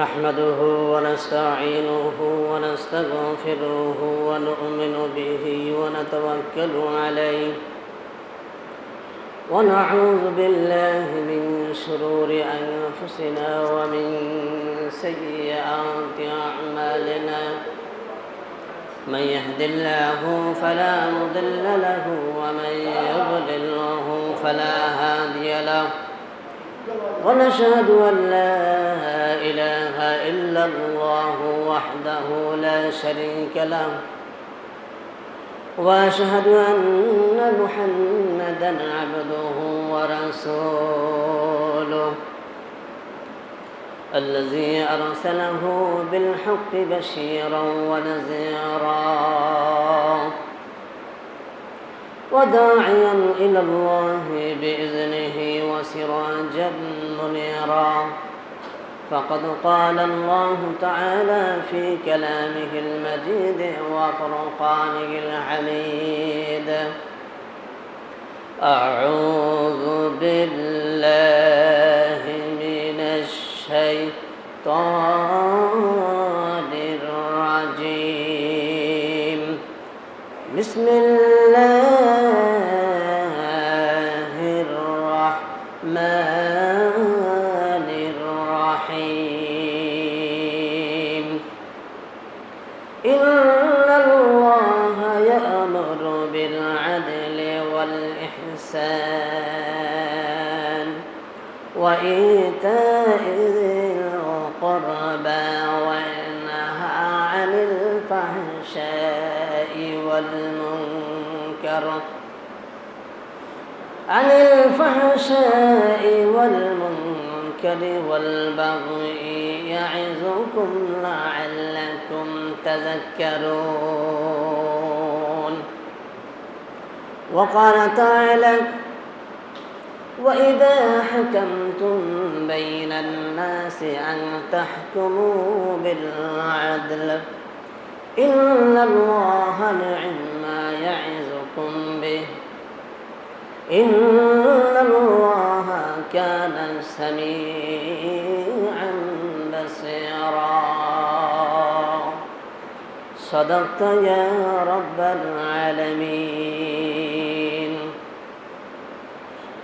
نحمده ونستعينه ونستغفره ونؤمن به ونتوكل عليه ونعوذ بالله من شرور أنفسنا ومن سيئات أعمالنا من يهد الله فلا مضل له ومن يضلله فلا هادي له ونشهد أن لا إله إلا الله وحده لا شريك له وأشهد أن محمدًا عبده ورسوله الذي أرسله بالحق بشيرا ونذيرا وداعيا إلى الله بإذنه وسراجا منيرا فقد قال الله تعالى في كلامه المجيد وفرقانه الحميد أعوذ بالله من الشيطان الرجيم بسم الله الرحمن الرحيم إن الله يأمر بالعدل والإحسان وإيتاء ذي القربى وينهى عن الفحشاء والمنكر والبغي يعظكم لعلكم تذكرون وقال تعالى وإذا حكمتم بين الناس أن تحكموا بالعدل إن الله نعم يعظكم به إن الله كان سميعا بصيرا صدقت يا رب العالمين.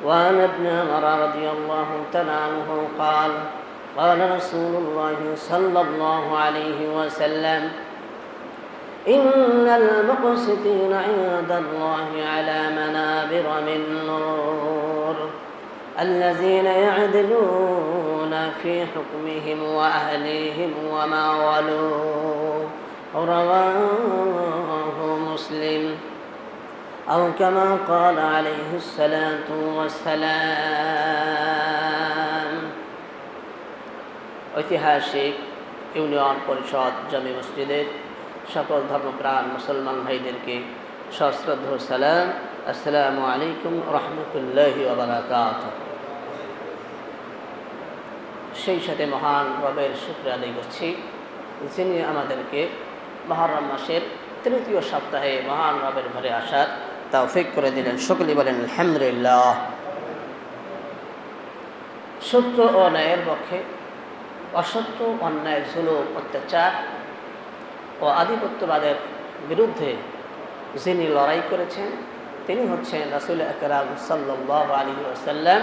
وعن ابن عمر رضي الله تعالى عنه قال قال رسول الله صلى الله عليه وسلم إن المقسطين عند الله على منابر من نور الذين يعدلون في حكمهم وأهليهم وما ولوا رواه مسلم أو كما قال عليه الصلاة والسلام. ঐতিহাসিক ইউনিয়ন পরিষদ জামে মসজিদের সকল ধর্মপ্রাণ মুসলমান ভাইদেরকে সশ্রদ্ধ সালাম, আসসালামু আলাইকুম রহমতুল্লাহি ওয়া বারাকাতুহু। সেই সাথে মহান রবের শুকরিয়া আদায় করছি যিনি আমাদেরকে মুহররম মাসের তৃতীয় সপ্তাহে মহান রবের ঘরে আসার তৌফিক করে দিলেন। সকলে বলেন আলহামদুলিল্লাহ। সত্য ও ন্যায়ের পক্ষে অসত্য, অন্যায়, জুলুম, অত্যাচার ও আধিপত্যবাদের বিরুদ্ধে যিনি লড়াই করেছেন তিনি হচ্ছেন রাসূল আকরাম সাল্লাল্লাহু আলাইহি ওয়াসাল্লাম।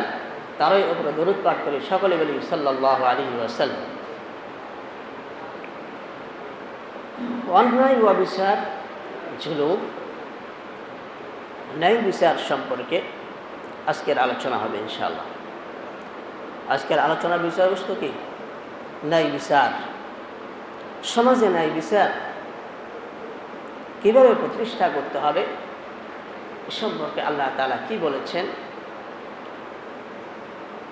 তারই উপরে দরুদ পাঠ করি, সকলে বলি সাল্লাল্লাহু আলাইহি ওয়াসাল্লাম। অন্যায় ও বিচার, জুলুম, ন্যায় বিচার সম্পর্কে আজকের আলোচনা হবে ইনশাআল্লাহ। আজকের আলোচনার বিষয়বস্তু কি? ন্যায় বিচার। সমাজে ন্যায় বিচার কীভাবে প্রতিষ্ঠা করতে হবে এ সম্পর্কে আল্লাহ তাআলা কি বলেছেন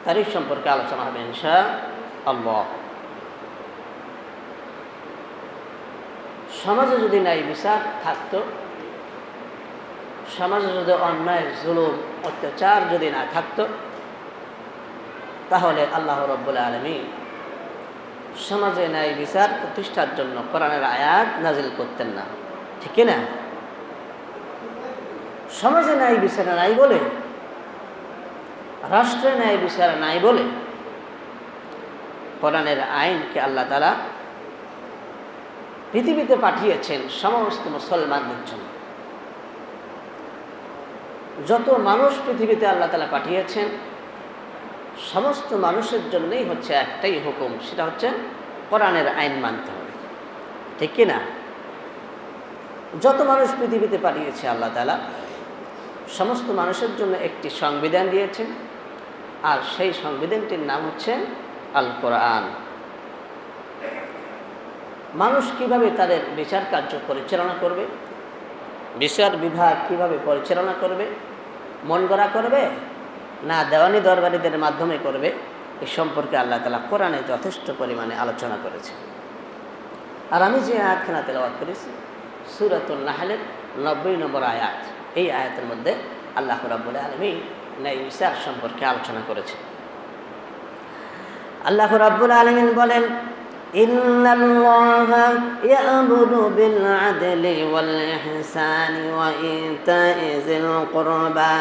তারই সম্পর্কে আলোচনা হবে ইনশাআল্লাহ। সমাজে যদি ন্যায় বিচার থাকতো, সমাজে যদি অন্যায়, জুলুম, অত্যাচার যদি না থাকতো, তাহলে আল্লাহ রাব্বুল আলামিন সমাজে ন্যায় বিচার প্রতিষ্ঠার জন্য কোরআনের আয়াত নাজিল করতেন না, ঠিক না? সমাজে ন্যায় বিচার নাই বলে রাষ্ট্রে ন্যায় বিচার নাই বলে কোরআনের আইনকে আল্লাহ তাআলা পৃথিবীতে পাঠিয়েছেন সমস্ত মুসলমানদের জন্য। যত মানুষ পৃথিবীতে আল্লাহ তাআলা পাঠিয়েছেন সমস্ত মানুষের জন্যই হচ্ছে একটাই হুকুম, সেটা হচ্ছে কোরআনের আইন মানতে হবে, ঠিক কি না? যত মানুষ পৃথিবীতে পাঠিয়েছে আল্লাহ তাআলা সমস্ত মানুষের জন্য একটি সংবিধান দিয়েছেন, আর সেই সংবিধানটির নাম হচ্ছে আল কোরআন। মানুষ কিভাবে তাদের বিচার কার্য পরিচালনা করবে, বিচার বিভাগ কিভাবে পরিচালনা করবে, মন গড়া করবে না দেওয়ানি দরবারীদের মাধ্যমে করবে, এ সম্পর্কে আল্লাহ তাআলা কোরআনে যথেষ্ট পরিমাণে আলোচনা করেছে। আর আমি যে আয়াতখানা তেলাওয়াত করেছি সূরাতুন নাহলের 90 নম্বর আয়াত, এই আয়াতের মধ্যে আল্লাহ রাব্বুল আলামিন ন্যায় বিচার সম্পর্কে আলোচনা করেছে। আল্লাহ রাব্বুল আলামিন বলেন, ইন্নাল্লাহা ইয়া'মুরু বিল আদলি ওয়াল ইহসানি ওয়া ইতা'i যিল কুরবা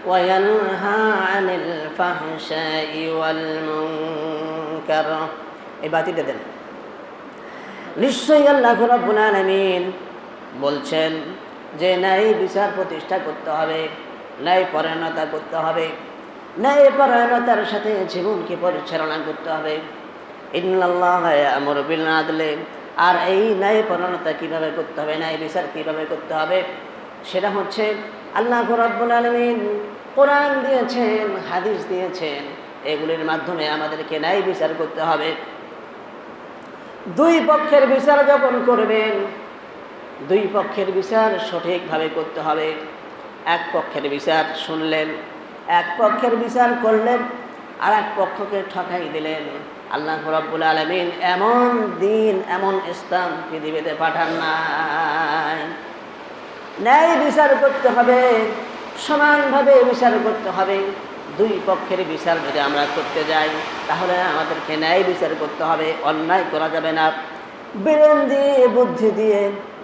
ওয়া ইয়ানহা আনিল ফাহশাই ওয়াল মুনকার। এই বাতিটা দেন। নিশ্চয়ই আল্লাহ রাব্বুল আলামিন বলছেন যে ন্যায় বিচার প্রতিষ্ঠা করতে হবে, ন্যায় পরায়ণতা করতে হবে, ন্যায় পরায়ণতার সাথে জীবনকে পরিচালনা করতে হবে। ইন্নাল্লাহা ইয়া'মুরু বিল আদলি, আর এই ন্যায় পরায়ণতা কীভাবে করতে হবে, ন্যায় বিচার কীভাবে করতে হবে, সেটা হচ্ছে আল্লাহ রাব্বুল আলামিন কোরআন দিয়েছেন, হাদিস দিয়েছেন, এগুলির মাধ্যমে আমাদেরকে ন্যায় বিচার করতে হবে। দুই পক্ষের বিচার যখন করবেন, দুই পক্ষের বিচার সঠিকভাবে করতে হবে। এক পক্ষের বিচার শুনলেন, এক পক্ষের বিচার করলেন, আর এক পক্ষকে ঠকাই দিলেন। আল্লাহ রাব্বুল আলামিন এমন দিন, এমন ইসলাম পৃথিবীতে পাঠান নাই। ন্যায় বিচার করতে হবে, সমানভাবে বিচার করতে হবে। দুই পক্ষের বিচার যদি আমরা করতে যাই তাহলে আমাদেরকে ন্যায় বিচার করতে হবে, অন্যায় করা যাবে না। ব্রেন দিয়ে, বুদ্ধি দিয়ে,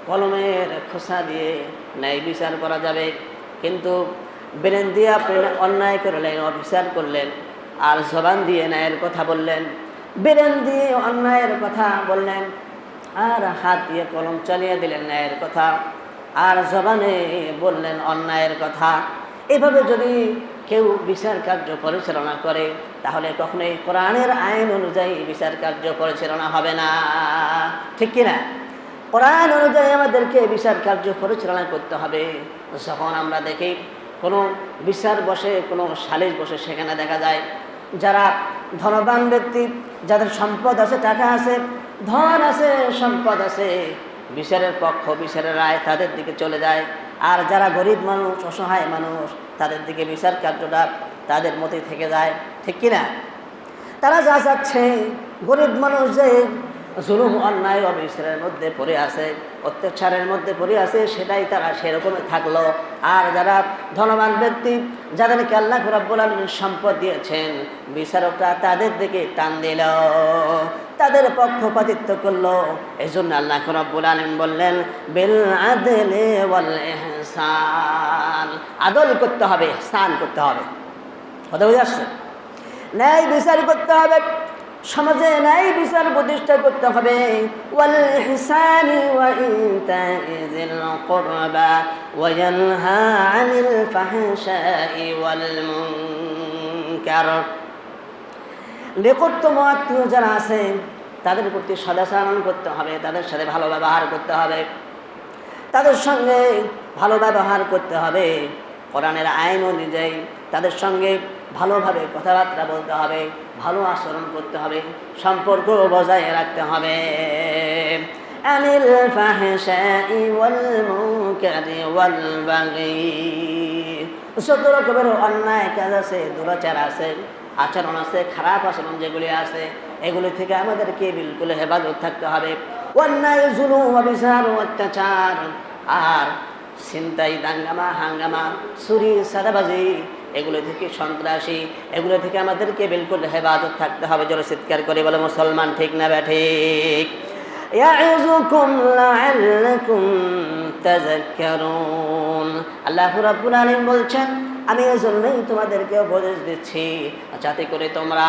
কলমের খোসা দিয়ে ন্যায় বিচার করা যাবে, কিন্তু ব্রেন দিয়ে আপনি অন্যায় করলেন, অবিচার করলেন, আর জবান দিয়ে ন্যায়ের কথা বললেন, ব্রেন দিয়ে অন্যায়ের কথা বললেন, আর হাত দিয়ে কলম চালিয়ে দিলেন ন্যায়ের কথা, আর জবানে বললেন অন্যায়ের কথা। এভাবে যদি কেউ বিচার কার্য পরিচালনা করে তাহলে কখনোই কোরআনের আইন অনুযায়ী বিচার কার্য পরিচালনা হবে না, ঠিক কিনা? কোরআন অনুযায়ী আমাদেরকে বিচার কার্য পরিচালনা করতে হবে। যখন আমরা দেখি কোনো বিচার বসে, কোনো সালিশ বসে, সেখানে দেখা যায় যারা ধনবান ব্যক্তি, যাদের সম্পদ আছে, টাকা আছে, ধন আছে, সম্পদ আছে, বিচারের পক্ষ, বিচারের রায় তাদের দিকে চলে যায়। আর যারা গরিব মানুষ, অসহায় মানুষ, তাদের দিকে বিচার কার্যটা তাদের মতোই থেকে যায়, ঠিক কিনা? তারা যা চাচ্ছে, গরিব মানুষ যে জুলুম, অন্যায়, অবিচারের মধ্যে পড়ে আছে, অত্যাচারের মধ্যে পড়ে আছে, সেটাই তারা সেরকমই থাকলো। আর যারা ধনবান ব্যক্তি, যাদেরকে আল্লাহ রাব্বুল আলামিন সম্পদ দিয়েছেন, বিচারকরা তাদের দিকে টান দিল, তাদের পক্ষপাতিত্ব করলো। এই জন্য আল্লাহ রাব্বুল আলামিন বললেন বিল আদলি ওয়াল ইহসান, আদল করতে হবে, ইহসান করতে হবে। কথা বুঝে আসছে? ন্যায় বিচার করতে হবে, সমাজে ন্যায় বিচার প্রতিষ্ঠা করতে হবে। ওয়াল ইহসানি ওয়া ইতা'i যিল কুরবা ওয়া ইয়ানহা আনিল ফাহশাই ওয়াল মুনকার। নিকটতম আত্মীয় যারা আছে তাদের প্রতি সদাচরণ করতে হবে, তাদের সাথে ভালো ব্যবহার করতে হবে, তাদের সঙ্গে ভালো ব্যবহার করতে হবে। কোরআনের আইন অনুযায়ী তাদের সঙ্গে ভালোভাবে কথাবার্তা বলতে হবে, ভালো আচরণ করতে হবে, সম্পর্ক বজায় রাখতে হবে। আনিল ফাহশাই ওয়াল মুনকারি ওয়াল বাগি, যত রকমের অন্যায় কাজ আছে, দুরাচার আছে, আচরণ আছে, খারাপ আচরণ যেগুলি আছে, এগুলি থেকে আমাদেরকে বিলকুল হেফাজত থাকতে হবে। অন্যায়, জুলুম, অবিচার, অত্যাচার, আর ছিনতাই, দাঙ্গামা, হাঙ্গামা, চুরি, সাদাবাজি, এগুলো থেকে, সন্ত্রাসী, এগুলো থেকে আমাদেরকে বিলকুল হেফাজত থাকতে হবে। জোরে চিৎকার করে বলে মুসলমান, ঠিক না ঠিক? ইয়াইযুকুম লাআল্লাকুম তাযাক্কারুন। আল্লাহ রাব্বুল আলামিন বলছেন, আমি এজন্যই তোমাদেরকে উপদেশ দিচ্ছি যাতে করে তোমরা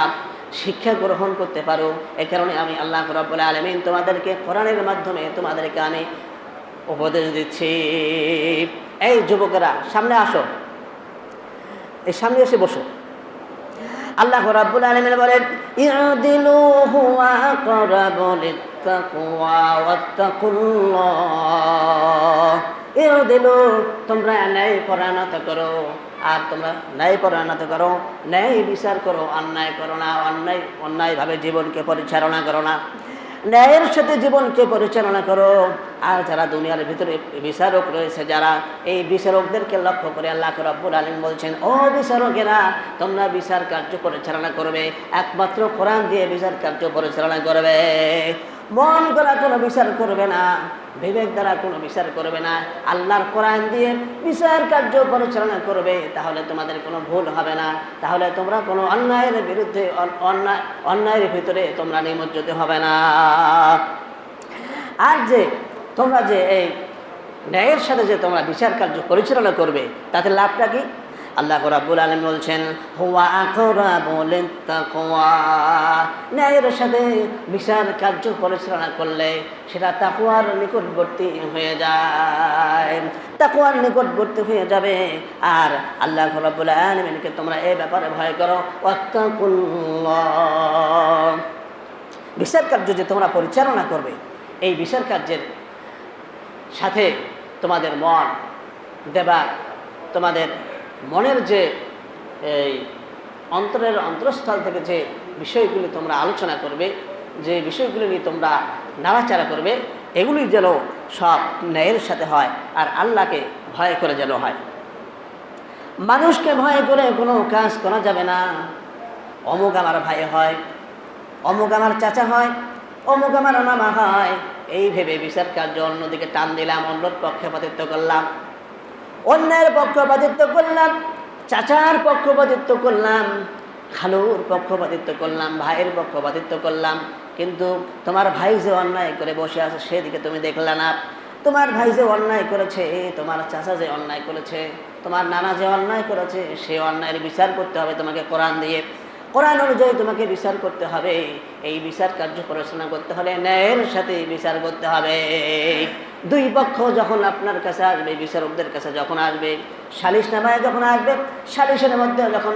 শিক্ষা গ্রহণ করতে পারো। এ কারণে আমি আল্লাহ রাব্বুল আলামিন তোমাদেরকে কোরআনের মাধ্যমে তোমাদেরকে আমি উপদেশ দিচ্ছি। এই যুবকেরা সামনে আসো, এই সামনে এসে বসো। আল্লাহ রাব্বুল আলামিন বলেন ইউদিলু হুয়া আকরাবু লিত্তাকওয়া ওয়াত্তাকুল্লাহ। ইউদিলু, তোমরা ন্যায় পরায়ণতা করো, আর তোমরা ন্যায় পরায়ণতা করো, ন্যায় বিচার করো, অন্যায় করো না, অন্যায়ভাবে জীবনকে পরিচালনা করো না, ন্যায়ের সাথে জীবনকে পরিচালনা করো। আর যারা দুনিয়ার ভিতরে বিচারক রয়েছে, যারা এই বিচারকদেরকে লক্ষ্য করে আল্লাহ রাব্বুল আলামিন বলছেন, ও বিচারকেরা, তোমরা বিচার কার্য পরিচালনা করবে একমাত্র কোরআন দিয়ে বিচার কার্য পরিচালনা করবে। মন দ্বারা কোনো বিচার করবে না, বিবেক দ্বারা কোনো বিচার করবে না, আল্লাহর কোরআন দিয়ে বিচার কার্য পরিচালনা করবে। তাহলে তোমাদের কোনো ভুল হবে না, তাহলে তোমরা কোনো অন্যায়ের বিরুদ্ধে অন্যায়ের ভিতরে তোমরা নিমজ্জিত হবে না। আর যে তোমরা যে এই ন্যায়ের সাথে যে তোমরা বিচার কার্য পরিচালনা করবে, তাতে লাভটা কি? আল্লাহ রাব্বুল আলামিন বলছেন হুয়া আকরাবু লিত্তাকওয়া। ন্যায়ের সাথে বিচার কার্য পরিচালনা করলে সেটা তাকওয়ার নিকটবর্তী হয়ে যায়, তাকওয়ার নিকটবর্তী হয়ে যাবে। আর আল্লাহ রাব্বুল আলামিনকে তোমরা এই ব্যাপারে ভয় করো, ওয়াত্তাকুল্লাহ। বিচার কার্য যে তোমরা পরিচালনা করবে, এই বিচার কার্যের সাথে তোমাদের মন দেবা, তোমাদের মনের যে এই অন্তরের অন্তরস্থল থেকে যে বিষয়গুলি তোমরা আলোচনা করবে, যে বিষয়গুলি নিয়ে তোমরা নাড়াচাড়া করবে, এগুলি যেন সব ন্যায়ের সাথে হয় আর আল্লাহকে ভয় করে যেন হয়। মানুষকে ভয় করে কোনো কাজ করা যাবে না। অমুক আমার ভাই হয়, অমুক আমার চাচা হয়, অমুক আমার মামা হয়, এই ভেবে বিচার কার্য অন্যদিকে টান দিলাম, অন্যর পক্ষপাতিত্ব করলাম, অন্যের পক্ষপাতিত্ব করলাম, চাচার পক্ষপাতিত্ব করলাম, খালুর পক্ষপাতিত্ব করলাম, ভাইয়ের পক্ষপাতিত্ব করলাম। কিন্তু তোমার ভাই যে অন্যায় করে বসে আছে সেদিকে তুমি দেখলে না। তোমার ভাই যে অন্যায় করেছে, তোমার চাচা যে অন্যায় করেছে, তোমার নানা যে অন্যায় করেছে, সে অন্যায়ের বিচার করতে হবে তোমাকে কোরআন দিয়ে। কোরআন অনুযায়ী তোমাকে বিচার করতে হবে। এই বিচার কার্য পরিচালনা করতে হলে ন্যায়ের সাথে বিচার করতে হবে। দুই পক্ষ যখন আপনার কাছে আসবে, বিচারকদের কাছে যখন আসবে, সালিশনামায় যখন আসবে, সালিশের মধ্যে যখন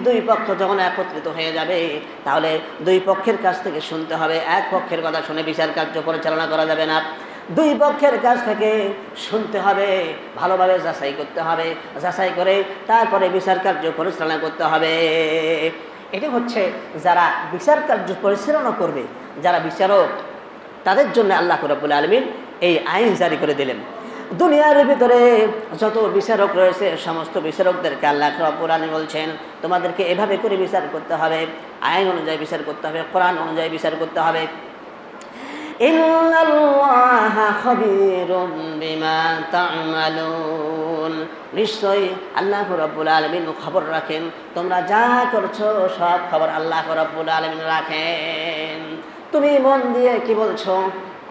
দুই পক্ষ যখন একত্রিত হয়ে যাবে, তাহলে দুই পক্ষের কাছ থেকে শুনতে হবে। এক পক্ষের কথা শুনে বিচার কার্য পরিচালনা করা যাবে না। দুই পক্ষের কাছ থেকে শুনতে হবে, ভালোভাবে যাচাই করতে হবে, যাচাই করে তারপরে বিচার কার্য পরিচালনা করতে হবে। এটি হচ্ছে যারা বিচার কার্য পরিচালনা করবে, যারা বিচারক, তাদের জন্য আল্লাহ রাব্বুল আলামিন এই আইন জারি করে দিলেন। দুনিয়ার ভিতরে যত বিচারক রয়েছে, সমস্ত বিচারকদেরকে আল্লাহ রাব্বুল আলামিন বলছেন তোমাদেরকে এভাবে করে বিচার করতে হবে, আইন অনুযায়ী বিচার করতে হবে, কোরআন অনুযায়ী বিচার করতে হবে। ইন্নাল্লাহা খাবীরুম বিমা তা'মালুন। নিশ্চয়ই আল্লাহ রাব্বুল আলামিন খবর রাখেন, তোমরা যা করছো সব খবর আল্লাহ রাব্বুল আলামিন রাখেন। তুমি মন দিয়ে কি বলছো,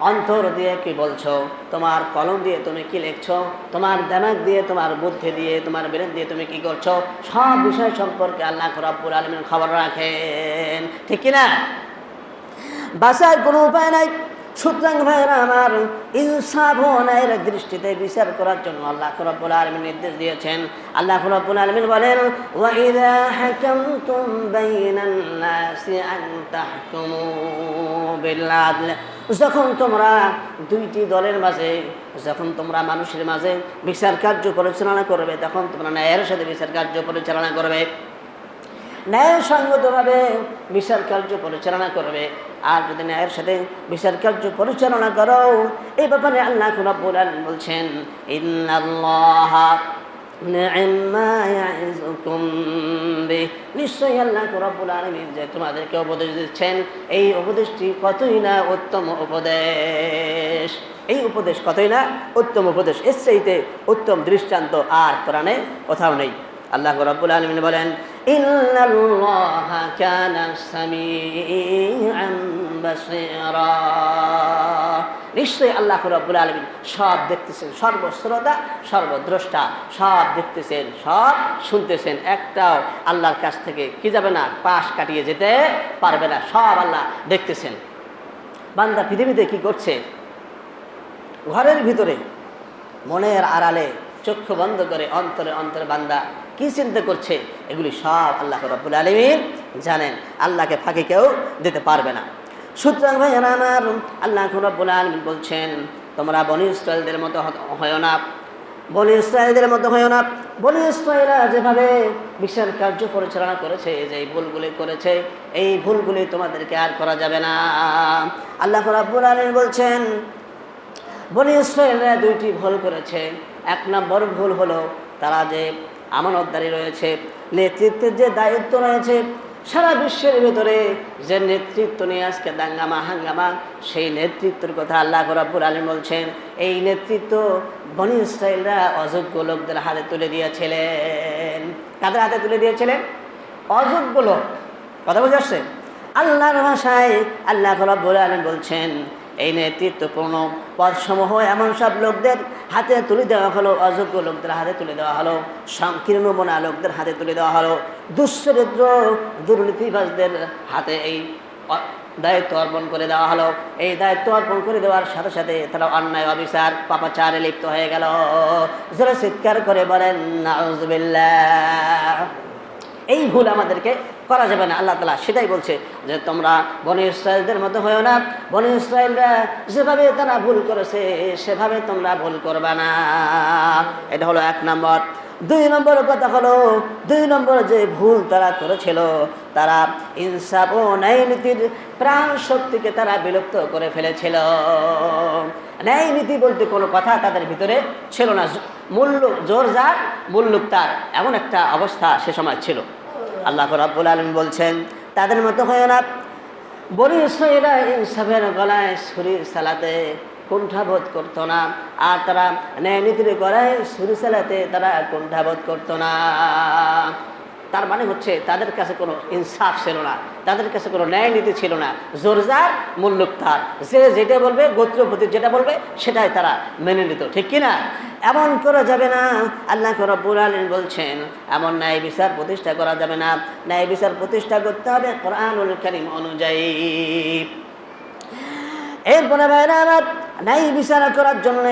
অন্তর দিয়ে কি বলছো, তোমার কলম দিয়ে তুমি কি লিখছো, তোমার দিমাগ দিয়ে, তোমার বুদ্ধি দিয়ে, তোমার ব্রেন দিয়ে তুমি কি করছো, সব বিষয় সম্পর্কে আল্লাহ রাব্বুল আলামিন খবর রাখেন। ঠিক কি না? বাঁচার কোনো উপায় নাই। সুতরাং ভাইরা আমার, ইনসাফ ও ন্যায়ের দৃষ্টিতে বিচার করার জন্য আল্লাহ রাব্বুল আলামিন নির্দেশ দিয়েছেন। আল্লাহ রাব্বুল আলামিন বলেন ওয়া ইযা হাকামতুম বাইনান নাসি আন তাহকুমু বিল আদল। যখন তোমরা দুইটি দলের মাঝে, যখন তোমরা মানুষের মাঝে বিচার কার্য পরিচালনা করবে, তখন তোমরা ন্যায়ের সাথে বিচার কার্য পরিচালনা করবে, ন্যায়সঙ্গতভাবে বিচার কার্য পরিচালনা করবে। আর যদি ন্যায়ের সাথে বিচার কার্য পরিচালনা করো, এই ব্যাপারে আল্লাহ রাব্বুল আলামিন বলছেন ইন্নাল্লাহা নি'মা ইয়া'iযুকুম বিহি। নিশ্চয়ই আল্লাহ রাব্বুল আলামিন যে তোমাদেরকে উপদেশ দিচ্ছেন, এই উপদেশটি কতই না উত্তম উপদেশ। এই উপদেশ কতই না উত্তম উপদেশ, এর চাইতে উত্তম দৃষ্টান্ত আর কোরআনে কোথাও নেই। আল্লাহ রাব্বুল আলামিন বলেন ইন্নাল্লাহা কানা সামিআন বাসীরা। নিশ্চয়ই আল্লাহ রাব্বুল আলামিন সব দেখতেছেন, সর্বশ্রোতা সর্বদ্রষ্টা, সব দেখতেছেন, সব শুনতেছেন। একটাও আল্লাহর কাছ থেকে কি যাবে না, পাশ কাটিয়ে যেতে পারবে না, সব আল্লাহ দেখতেছেন। বান্দা পৃথিবীতে কি করছে, ঘরের ভিতরে মনের আড়ালে চক্ষু বন্ধ করে অন্তরে অন্তরে বান্দা কি চিন্তা করছে, এগুলি সব আল্লাহ রাব্বুল আলামিন জানেন। আল্লাহকে ফাঁকি কেউ দিতে পারবে না। সুতরাং ভাইয়েরা আমার, আল্লাহ রাব্বুল আলামিন বলছেন, তোমরা বনী ইসরাঈলদের মতো হয় না, বনী ইসরাঈলদের মতো হয় না। বনী ইসরাঈলরা যেভাবে বিচার কার্য পরিচালনা করেছে, যে ভুলগুলি করেছে, এই ভুলগুলি তোমাদেরকে আর করা যাবে না। আল্লাহ রাব্বুল আলামিন বলছেন, বনী ইসরাঈলরা দুইটি ভুল করেছে। এক নম্বর ভুল হলো, তারা যে আমানতদারি রয়েছে, নেতৃত্বের যে দায়িত্ব রয়েছে, সারা বিশ্বের ভিতরে যে নেতৃত্ব নিয়ে আজকে দাঙ্গামা হাঙ্গামা, সেই নেতৃত্বের কথা আল্লাহ রাব্বুল আলামিন বলছেন, এই নেতৃত্ব বনী ইসরাঈলরা অযোগ্য লোকদের হাতে তুলে দিয়েছিলেন। কাদের হাতে তুলে দিয়েছিলেন? অযোগ্য লোক। কথা বুঝে আসছে? আল্লাহর ভাষায় আল্লাহ রাব্বুল আলামিন বলছেন, এই নেতৃত্বপূর্ণ পদসমূহ এমন সব লোকদের হাতে তুলে দেওয়া হলো, অযোগ্য লোকদের হাতে তুলে দেওয়া হলো, সংকীর্ণ মনা লোকদের হাতে তুলে দেওয়া হলো, দুশ্চরিত্র দুর্নীতিবাজদের হাতে এই দায়িত্ব অর্পণ করে দেওয়া হলো। এই দায়িত্ব অর্পণ করে দেওয়ার সাথে সাথে তারা অন্যায় অবিচার পাপাচারে লিপ্ত হয়ে গেল। যারা চিৎকার করে বলেন নাউযুবিল্লাহ। এই ভুল আমাদেরকে করা যাবে না। আল্লাহ তাআলা সেটাই বলছে যে তোমরা বনী ইসরাঈলদের মতো হয়ো না। বনী ইসরাঈলরা যেভাবে তারা ভুল করেছে, সেভাবে তোমরা ভুল করবে না। এটা হলো এক নম্বর। দুই নম্বর কথা হলো, দুই নম্বর যে ভুল তারা করেছিল, তারা ইনসাফ ও ন্যায় নীতির প্রাণ শক্তিকে তারা বিলুপ্ত করে ফেলেছিল। ন্যায় নীতি বলতে কোনো কথা তাদের ভিতরে ছিল না। মূল্য জোর যার মুল্লুক তার, এমন একটা অবস্থা সে সময় ছিল। আল্লাহ রাব্বুল আলামিন বলছেন, তাদের মতো হয় না। বনী ইসরাঈলরা ইনসাফের গলায় ছুরি চালাতে কুণ্ঠাবোধ করতো না, আর তারা ন্যায় নীতির গলায় ছুরি চালাতে তারা কুণ্ঠাবোধ করতো না। তার মানে হচ্ছে তাদের কাছে কোনো ইনসাফ ছিল না, তাদের কাছে কোনো ন্যায় নীতি ছিল না। জোরজার মুল্লুক তার, যে যেটা বলবে, গোত্রপতি যেটা বলবে সেটাই তারা মেনে নিত। ঠিক কিনা? এমন করা যাবে না। আল্লাহ রাব্বুল আলামিন বলছেন, এমন ন্যায় বিচার প্রতিষ্ঠা করা যাবে না। ন্যায় বিচার প্রতিষ্ঠা করতে হবে কোরআনুল কারীম অনুযায়ী। এরপরে ভাইরা আমার, ন্যায় বিচার করার জন্য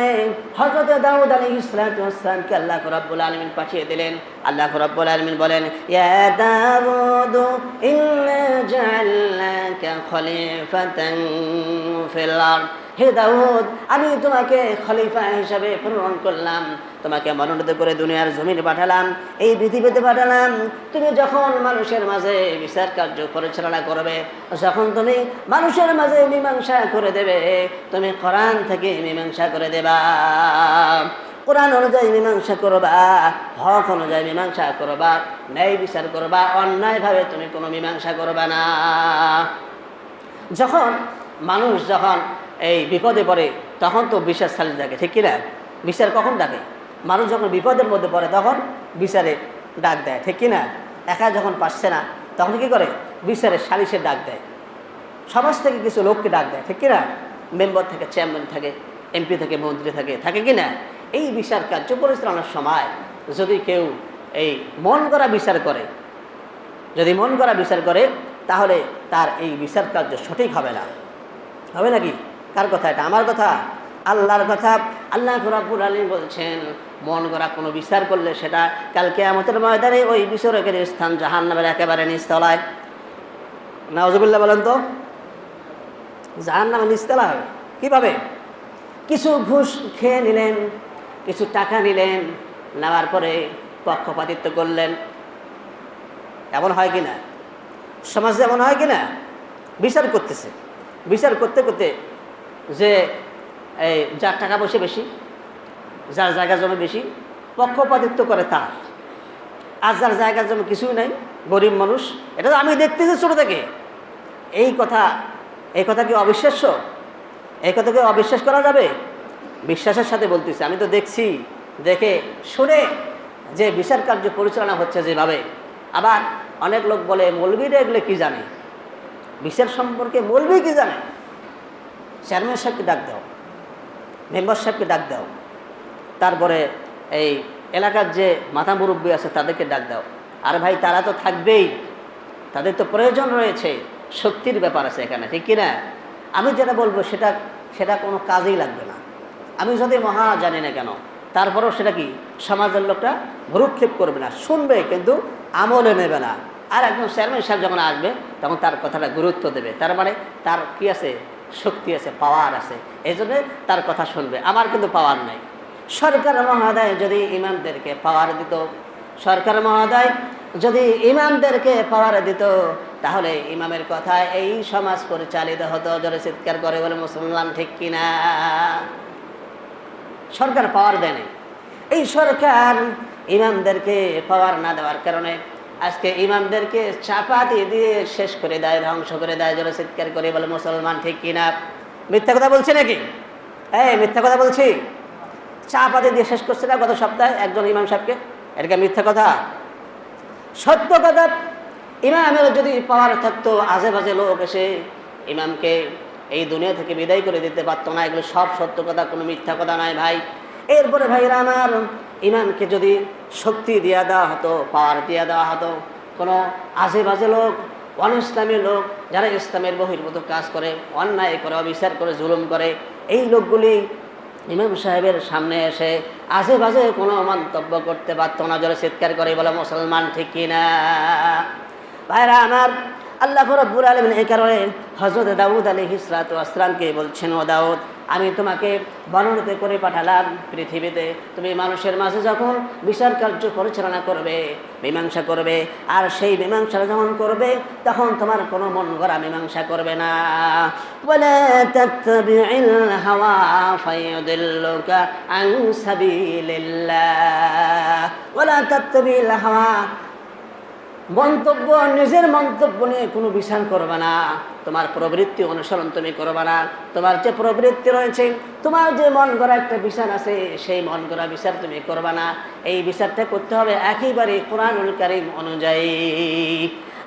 হযরত দাউদ আলাইহিস সালাতু ওয়াস সালামকে আল্লাহ রাব্বুল আলামিন পাঠিয়ে দিলেন। আল্লাহ রাব্বুল আলামিন বলেন, ইয়া দাউদ ইন্না জাআলনাকা খলিফাতান ফিল আরদ। হে দাউদ, আমি তোমাকে খলিফা হিসাবে প্রেরণ করলাম, তোমাকে মনোনীত করে দুনিয়ার জমিনে পাঠালাম, এই পৃথিবীতে পাঠালাম। তুমি যখন মানুষের মাঝে বিচার কার্য পরিচালনা করবে, যখন তুমি মানুষের মাঝে মীমাংসা করে দেবে, তুমি কোরআন থেকে মীমাংসা করে দেবা, কোরআন অনুযায়ী মীমাংসা করবা, হক অনুযায়ী মীমাংসা করবা, ন্যায় বিচার করবা, অন্যায়ভাবে তুমি কোনো মীমাংসা করবা না। মানুষ যখন এই বিপদে পড়ে, তখন তো বিচার চালিয়ে থাকে। ঠিক কিনা? বিচার কখন ডাকে? মানুষ যখন বিপদের মধ্যে পড়ে তখন বিচারে ডাক দেয়। ঠিক কিনা? একা যখন পারছে না, তখন কি করে? বিচারে সালিশের ডাক দেয়, সমাজ থেকে কিছু লোককে ডাক দেয়। ঠিক কিনা? মেম্বার থেকে চেয়ারম্যান থাকে, এমপি থেকে মন্ত্রী থাকে কিনা? এই বিচার কার্য পরিচালনার সময় যদি কেউ এই মন গড়া বিচার করে, যদি মন গড়া বিচার করে, তাহলে তার এই বিচার কার্য সঠিক হবে না। হবে নাকি? কার কথা এটা? আমার কথা? আল্লাহর কথা। আল্লাহ রাব্বুল আলামিন বলছেন, মন গড়া কোনো বিচার করলে সেটা কাল কিয়ামতের ময়দানে ওই বিচারকের স্থান জাহান্নামের একেবারে নিচতলায়। নাউজুবিল্লাহ বলেন তো। জাহান্নামের নিচতলা হবে কীভাবে? কিছু ঘুষ খেয়ে নিলেন, কিছু টাকা নিলেন, নেওয়ার পরে পক্ষপাতিত্ব করলেন। এমন হয় কি না? সমাজে এমন হয় কি না? বিচার করতেছে, বিচার করতে করতে যে এই যার টাকা পয়সা বেশি, যার জায়গা জমি বেশি, পক্ষপাতিত্ব করে তার। আর যার জায়গা জমি কিছুই নাই, গরিব মানুষ, এটা তো আমি দেখতেছি ছোটো থেকে। এই কথা কি অবিশ্বাস্য? এই কথা কি অবিশ্বাস করা যাবে? বিশ্বাসের সাথে বলতেছি, আমি তো দেখছি, দেখে শুনে যে বিচার কার্য পরিচালনা হচ্ছে যেভাবে। আবার অনেক লোক বলে, মৌলবীরা এগুলো কী জানে? বিচার সম্পর্কে মৌলবী কী জানে? চেয়ারম্যান সাহেবকে ডাক দাও, মেম্বার সাহেবকে ডাক দাও, তারপরে এই এলাকার যে মাথা মুরব্বী আছে তাদেরকে ডাক দাও। আর ভাই তারা তো থাকবেই, তাদের তো প্রয়োজন রয়েছে, শক্তির ব্যাপার আছে এখানে, ঠিক কিনা? আমি যেটা বলবো সেটা কোনো কাজেই লাগবে না। আমি যদি মহা জানি না কেন, তারপরেও সেটা কি সমাজের লোকটা ভ্রুক্ষেপ করবে না, শুনবে কিন্তু আমলে নেবে না। আর একজন চেয়ারম্যান সাহেব যখন আসবে তখন তার কথাটা গুরুত্ব দেবে, তার মানে তার কি আছে, শক্তি আছে, পাওয়ার আছে, এই জন্যে তার কথা শুনবে। আমার কিন্তু পাওয়ার নেই। সরকার মহোদয় যদি ইমামদেরকে পাওয়ার দিত, সরকার মহোদয় যদি ইমামদেরকে পাওয়ার দিত, তাহলে ইমামের কথায় এই সমাজ পরিচালিত হতো। জোরে চিৎকার করে বলে মুসলমান, ঠিক কিনা? সরকার পাওয়ার দেয়নি। এই সরকার ইমামদেরকে পাওয়ার না দেওয়ার কারণে আজকে ইমামদেরকে চাপাতি দিয়ে শেষ করে দেয়, ধ্বংস করে দেয়। জোরে চিৎকার করে বলে মুসলমান, ঠিক কিনা? মিথ্যা কথা বলছি নাকি? মিথ্যা কথা বলছি? চাপাতি দিয়ে শেষ করছে না গত সপ্তাহে একজন ইমাম সাহেবকে? এটা মিথ্যা কথা? সত্য কথা। ইমামের যদি পাওয়ার থাকতো, আজে বাজে লোক এসে ইমামকে এই দুনিয়া থেকে বিদায় করে দিতে পারতো না। এগুলো সব সত্য কথা, কোনো মিথ্যা কথা নয় ভাই। এরপরে ভাইরা আমার, ইমামকে যদি শক্তি দেওয়া দেওয়া হতো, পাওয়ার দেওয়া দেওয়া হতো, কোনো আজে বাজে লোক, অনইসলামী লোক, যারা ইসলামের বহির্ভূত কাজ করে, অন্যায় করে, অবিচার করে, জুলুম করে, এই লোকগুলি ইমাম সাহেবের সামনে এসে আজে বাজে কোনো মন্তব্য করতে পারতো না। জোরে চিৎকার করে বলে মুসলমান, ঠিক কিনা? ভাইরা আমার, আল্লাহ রাব্বুল আলামিন এই কারণে হযরত দাউদ আলাইহিস সালাতু ওয়াস সালামকে বলছেন, ও দাউদ, আমি তোমাকে বর্ণিত করে পাঠালাম পৃথিবীতে, তুমি মানুষের মাঝে যখন বিচার কার্য পরিচালনা করবে, মীমাংসা করবে, আর সেই মীমাংসা যখন করবে তখন তোমার কোনো মন গড়া মীমাংসা করবে না। ওয়ালা তাত্তাবি'ল হাওয়া ফায়ুদিল্লুকা আন সাবিলিল্লাহ। ওয়ালা তাত্তাবি'ল হাওয়া, মন্তব্য, নিজের মন্তব্য নিয়ে কোনো বিচার করবে না। তোমার প্রবৃত্তি অনুসরণ তুমি করবে না। তোমার যে প্রবৃত্তি রয়েছে, তোমার যে মন গড়া একটা বিচার আছে, সেই মন গড়া বিচার তুমি করবে না। এই বিচারটা করতে হবে একেবারে কোরআনুল কারীম অনুযায়ী।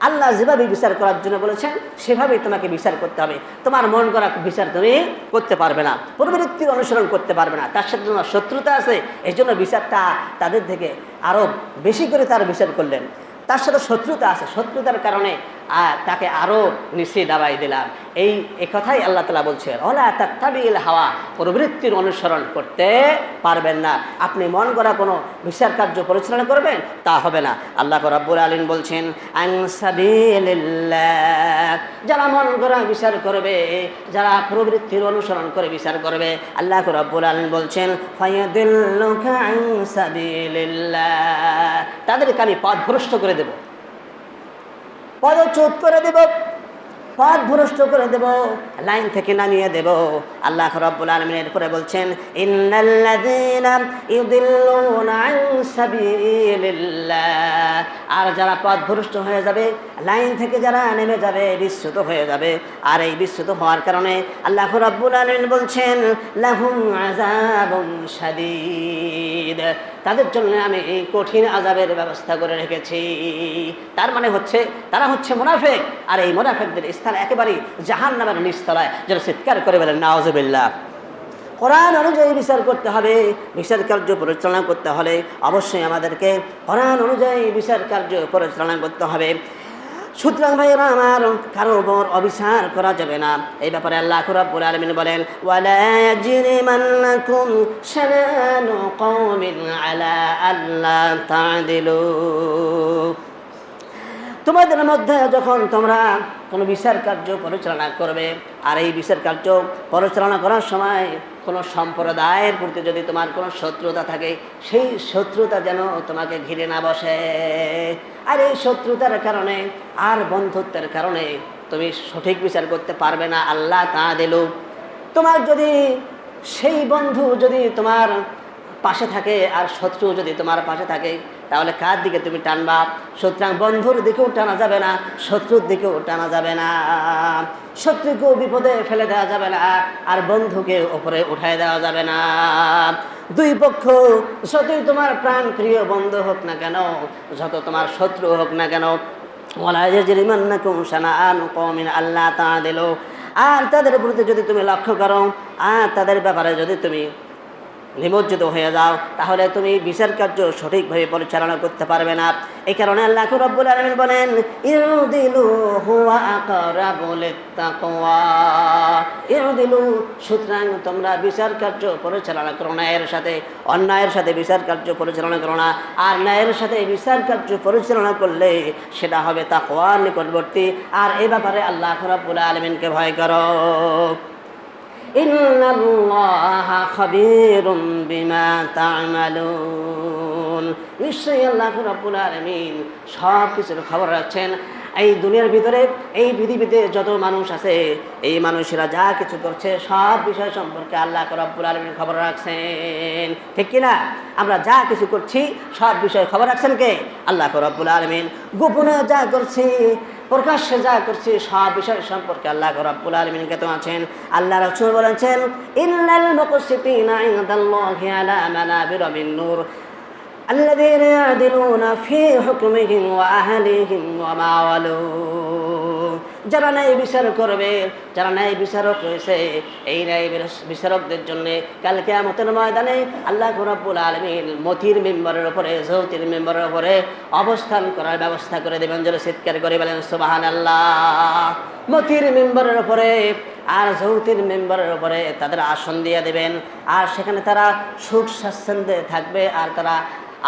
আল্লাহ যেভাবে বিচার করার জন্য বলেছেন সেভাবেই তোমাকে বিচার করতে হবে। তোমার মন গড়া বিচার তুমি করতে পারবে না, প্রবৃত্তির অনুসরণ করতে পারবে না। তার সাথে তোমার শত্রুতা আছে, এই জন্য বিচারটা তাদের থেকে আরও বেশি করে তার বিচার করলেন। তার সাথে শত্রুতা আছে, শত্রুতার কারণে তাকে আরও নিচে দাবাই দিলাম। এই কথাই আল্লাহ তাআলা বলছেন, ওয়ালা তাত্তাবিল হাওয়া, প্রবৃত্তির অনুসরণ করতে পারবেন না। আপনি মন গড়া কোনো বিচার কার্য পরিচালনা করবেন, তা হবে না। আল্লাহ রাব্বুল আলামিন বলছেন, আন সাবিলিল্লাহ, যারা মন গড়া বিচার করবে, যারা প্রবৃত্তির অনুসরণ করে বিচার করবে, আল্লাহ রাব্বুল আলামিন বলছেন, ফায়াদিল্লুকা আন সাবিলিল্লাহ, তাদেরকে আমি পথভ্রষ্ট করে দেব, পদচ্যুত করে দেব, পথ ভ্রষ্ট করে দেব, লাইন থেকে নামিয়ে দেব। আল্লাহ রাব্বুল আলামিন এরপরে বলছেন, ইন্নাল্লাযীনা ইউদিল্লুনা আন সাবিলিল্লাহ, আর যারা পথ ভ্রষ্ট হয়ে যাবে, লাইন থেকে যারা নেমে যাবে, বিচ্যুত হয়ে যাবে, আর এই বিচ্যুত হওয়ার কারণে আল্লাহ রাব্বুল আলামিন বলছেন, লাহুম আযাবুন শাদীদ, তাদের জন্য আমি এই কঠিন আযাবের ব্যবস্থা করে রেখেছি। তার মানে হচ্ছে তারা হচ্ছে মুনাফিক, আর এই মুনাফিকদের স্থান একেবারেই জাহান্নামের নিচতলায়। যারা চিৎকার করে বলেন নাউযুবিল্লাহ। কোরআন অনুযায়ী বিচার করতে হবে। বিচার কার্য পরিচালনা করতে হলে অবশ্যই আমাদেরকে কোরআন অনুযায়ী বিচার কার্য পরিচালনা করতে হবে। সুতরাং ভাইরা আমার, কারো উপর অবিচার করা যাবে না। এই ব্যাপারে আল্লাহ রাব্বুল আলামিন বলেন, ওয়ালা ইয়াজরিমান্নাকুম শানানু কওমিন আলা আল্লা তা'দিলু, তোমাদের মধ্যে যখন তোমরা কোনো বিচার কার্য পরিচালনা করবে, আর এই বিচার কার্য পরিচালনা করার সময় কোনো সম্প্রদায়ের প্রতি যদি তোমার কোনো শত্রুতা থাকে, সেই শত্রুতা যেন তোমাকে ঘিরে না বসে। আর এই শত্রুতার কারণে আর বন্ধুত্বের কারণে তুমি সঠিক বিচার করতে পারবে না। আল্লাহ তা'দিলু, তোমার যদি সেই বন্ধু যদি তোমার পাশে থাকে আর শত্রু যদি তোমার পাশে থাকে, তাহলে কার দিকে তুমি টানবা? সুতরাং বন্ধুর দিকেও টানা যাবে না, শত্রুর দিকেও টানা যাবে না। শত্রুকেও বিপদে ফেলে দেওয়া যাবে না, আর বন্ধুকে উপরে উঠায় দেওয়া যাবে না। দুই পক্ষ যতই তোমার প্রাণ প্রিয় বন্ধু হোক না কেন, যত তোমার শত্রু হোক না কেন, ওয়ালা ইয়াজরিমান্নাকুম শানাআনু কওমিন আল্লা তা'দিলু, আর তাদের প্রতি যদি তুমি লক্ষ্য করো তাদের ব্যাপারে যদি তুমি নিমজ্জিত হয়ে যাও, তাহলে তুমি বিচার কার্য সঠিকভাবে পরিচালনা করতে পারবে না। এই কারণে আল্লাহ রাব্বুল আলামিন বলেন, ইউদিলু হুয়া আকরাবু লিত্তাকওয়া। ইউদিলু, সুতরাং তোমরা বিচার কার্য পরিচালনা করো ন্যায়ের সাথে, অন্যায়ের সাথে বিচার কার্য পরিচালনা করো না। আর ন্যায়ের সাথে বিচার কার্য পরিচালনা করলে সেটা হবে তাকওয়ার নিকটবর্তী। আর এই ব্যাপারে আল্লাহ রাব্বুল আলামিনকে ভয় করো। ইন্নাল্লাহা খাবীরুম বিমা তা'মালুন, নিশ্চয়ই আল্লাহ রাব্বুল আলামিন সব কিছুর খবর রাখছেন। এই দুনিয়ার ভিতরে, এই পৃথিবীতে যত মানুষ আছে, এই মানুষেরা যা কিছু করছে সব বিষয় সম্পর্কে আল্লাহ রাব্বুল আলামিন খবর রাখছেন, ঠিক কিনা? আমরা যা কিছু করছি সব বিষয়ে খবর রাখছেন কে? আল্লাহ রাব্বুল আলামিন। গোপনে যা করছি, প্রকাশ্যে যা করছি, সব বিষয় সম্পর্কে আল্লাহ রাব্বুল আলামিন জ্ঞাত আছেন। আল্লাহ রাসূল বলেছেন, ইন্নাল মুকসিতিনা ইনদাল্লাহি আলা মানাবিরা মিন নূর আল্লাযীনা ইয়াদিলুনা ফী হুকমিহিম ওয়া আহলিহিম ওয়া মা ওয়ালু। যারা ন্যায় বিচার করবে, যারা ন্যায় বিচারক রয়েছে, এই ন্যায় বিচারকদের জন্য কাল কিয়ামতের ময়দানে আল্লাহ রাব্বুল আলামিন মতির মেম্বারের উপরে, জৌতির মেম্বারের উপরে অবস্থান করার ব্যবস্থা করে দেবেন। যারা চিৎকার করে বলেন সুবহানাল্লাহ। মতির মেম্বারের উপরে আর জৌতির মেম্বারের উপরে তাদের আসন দিয়ে দেবেন, আর সেখানে তারা সুখ স্বাচ্ছন্দ্যে থাকবে, আর তারা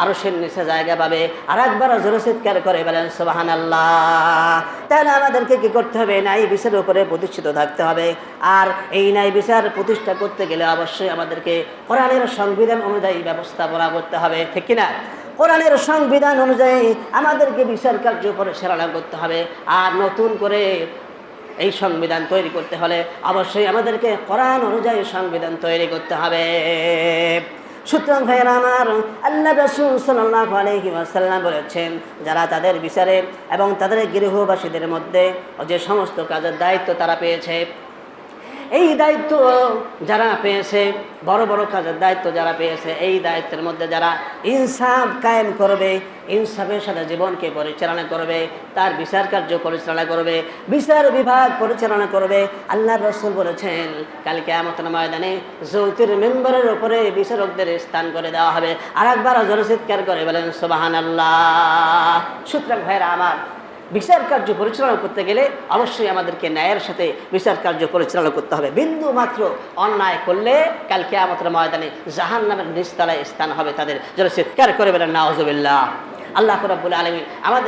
আরশের নিচে জায়গা পাবে। আর একবার জোরে চিৎকার করে বলেন সুবহানাল্লাহ। তাহলে আমাদেরকে কি করতে হবে? ন্যায় বিচারের উপরে প্রতিষ্ঠিত থাকতে হবে। আর এই ন্যায় বিচার প্রতিষ্ঠা করতে গেলে অবশ্যই আমাদেরকে কোরআনের সংবিধান অনুযায়ী ব্যবস্থাপনা করতে হবে, ঠিক কিনা? কোরআনের সংবিধান অনুযায়ী আমাদেরকে বিচার কার্য পরিচালনা করতে হবে। আর নতুন করে এই সংবিধান তৈরি করতে হলে অবশ্যই আমাদেরকে কোরআন অনুযায়ী সংবিধান তৈরি করতে হবে। সুতরাং ভাইয়েরা আমার, আল্লাহ রাসূল সাল্লাল্লাহু আলাইহি ওয়াসাল্লাম বলেছেন, যারা তাদের বিচারে এবং তাদের গৃহবাসীদের মধ্যে যে সমস্ত কাজের দায়িত্ব তারা পেয়েছে, এই দায়িত্ব যারা পেয়েছে, বড় বড় কাজের দায়িত্ব যারা পেয়েছে, এই দায়িত্বের মধ্যে যারা ইনসাফ কায়েম করবে, ইনসাফের সাথে জীবনকে পরিচালনা করবে, তার বিচার কার্য পরিচালনা করবে, বিচার বিভাগ পরিচালনা করবে, আল্লাহর রাসূল বলেছেন কাল কিয়ামতের ময়দানে যৌতির মেম্বারের উপরে বিচারকদের স্থান করে দেওয়া হবে। আর একবার জোরে চিৎকার করে বলেন সুবহানাল্লাহ। সুতরাং ভাইরা আমার, বিচার কার্য পরিচালনা করতে গেলে অবশ্যই আমাদেরকে ন্যায়ের সাথে বিচার কার্য পরিচালনা করতে হবে। বিন্দু মাত্র অন্যায় করলে কাল কিয়ামতের ময়দানে জাহান্নামের নিচতলায় স্থান হবে তাদের। যারা চিৎকার করে বলেন নাউজুবিল্লাহ। আল্লাহ রাব্বুল আলামিন আমাদের